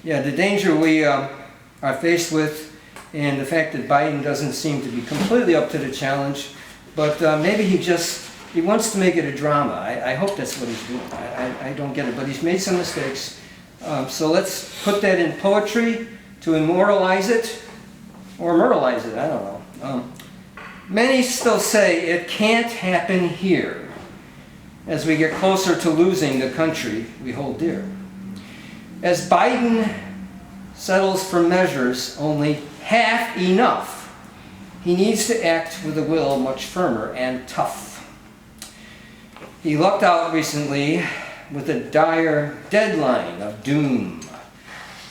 Yeah, the danger we are faced with, and the fact that Biden doesn't seem to be completely up to the challenge, but maybe he wants to make it a drama. I hope that's what he's doing. I don't get it, but he's made some mistakes. So let's put that in poetry to immortalize it, or myrtleize it, I don't know. Many still say it can't happen here as we get closer to losing the country we hold dear. As Biden settles for measures only half enough, he needs to act with a will much firmer and tough. He lucked out recently with a dire deadline of doom.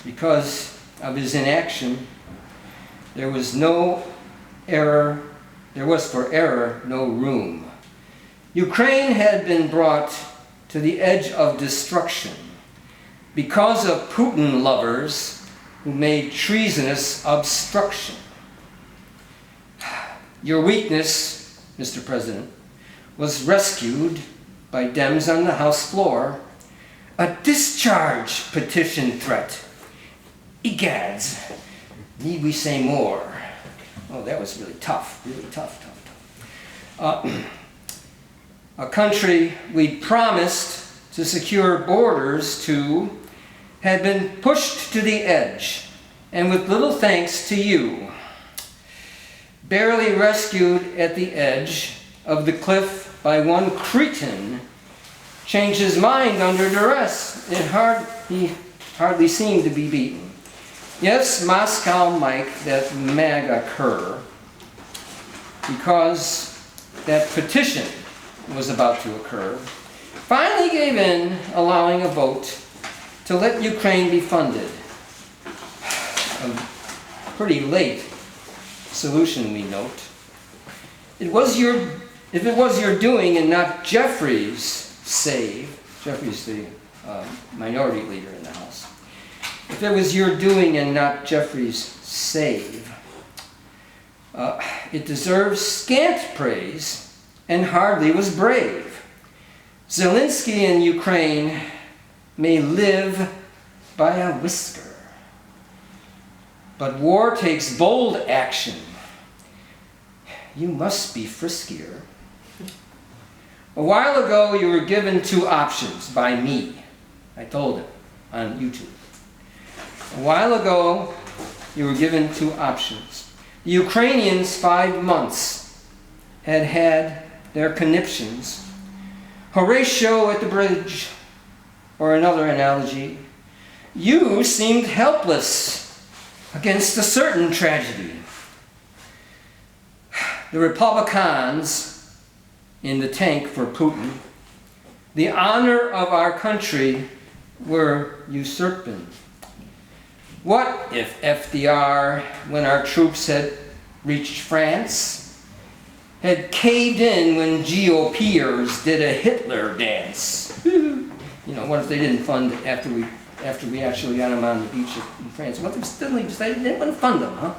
Because of his inaction, there was for error no room. Ukraine had been brought to the edge of destruction because of Putin lovers who made treasonous obstruction. Your weakness, Mr. President, was rescued by Dems on the House floor. A discharge petition threat. Egads, need we say more? Oh, that was really tough, really tough. A country we promised to secure borders to had been pushed to the edge, and with little thanks to you, barely rescued at the edge of the cliff by one cretin, changed his mind under duress. He hardly seemed to be beaten. Yes, Moscow Mike, that MAGA cur, because that petition was about to occur, finally gave in, allowing a vote to let Ukraine be funded. A pretty late solution, we note. If it was your doing and not Jeffrey's save, Jeffrey's the minority leader in the House, if it was your doing and not Jeffrey's save, it deserves scant praise and hardly was brave. Zelensky in Ukraine may live by a whisker, but war takes bold action. You must be friskier. A while ago, you were given two options by me. I told him on YouTube. A while ago, you were given two options. The Ukrainians, 5 months, had their conniptions. Horatio at the bridge, or another analogy. You seemed helpless against a certain tragedy. The Republicans in the tank for Putin, the honor of our country, were usurping. What if FDR, when our troops had reached France, had caved in when GOPers did a Hitler dance? You know, what if they didn't fund after we actually got them on the beach in France? What if they decided they didn't fund them, huh?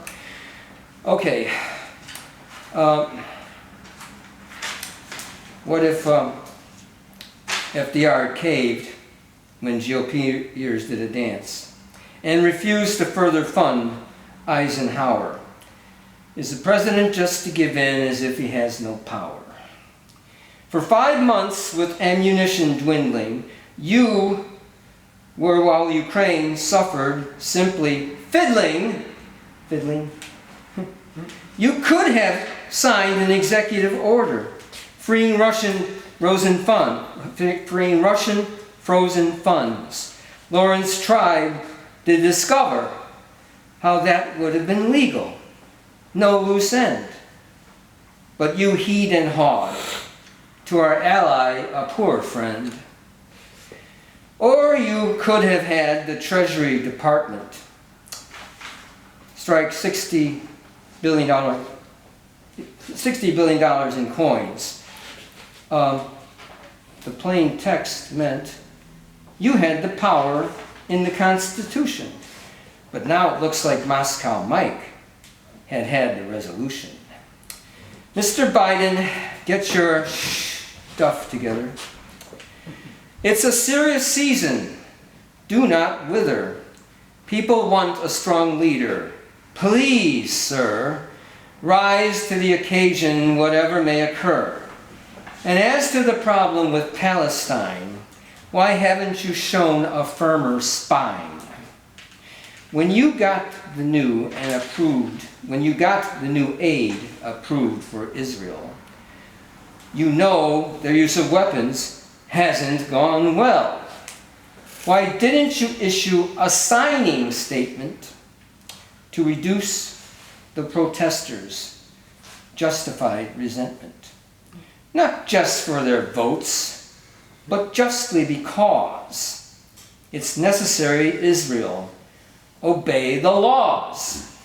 Okay. What if FDR caved when GOPers did a dance and refused to further fund Eisenhower? Is the president just to give in as if he has no power? For 5 months, with ammunition dwindling, you were, while Ukraine suffered, simply fiddling. You could have signed an executive order freeing Russian frozen funds. Lawrence tried to discover how that would have been legal. No loose end. But you heed and hawed to our ally, a poor friend. Or you could have had the Treasury Department strike $60 billion in coins. The plain text meant you had the power in the Constitution. But now it looks like Moscow Mike had the resolution. Mr. Biden, get your stuff together. It's a serious season. Do not wither. People want a strong leader. Please, sir, rise to the occasion, whatever may occur. And as to the problem with Palestine, why haven't you shown a firmer spine? When you got the new aid approved for Israel, you know their use of weapons hasn't gone well. Why didn't you issue a signing statement to reduce the protesters' justified resentment? Not just for their votes, but justly because it's necessary Israel obey the laws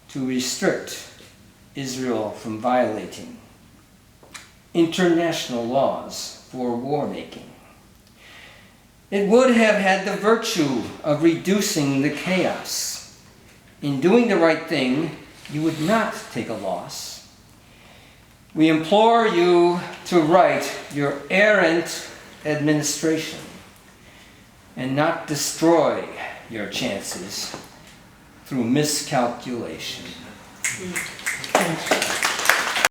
to restrict Israel from violating international laws for war making. It would have had the virtue of reducing the chaos. In doing the right thing, you would not take a loss. We implore you to right your errant administration and not destroy your chances through miscalculation.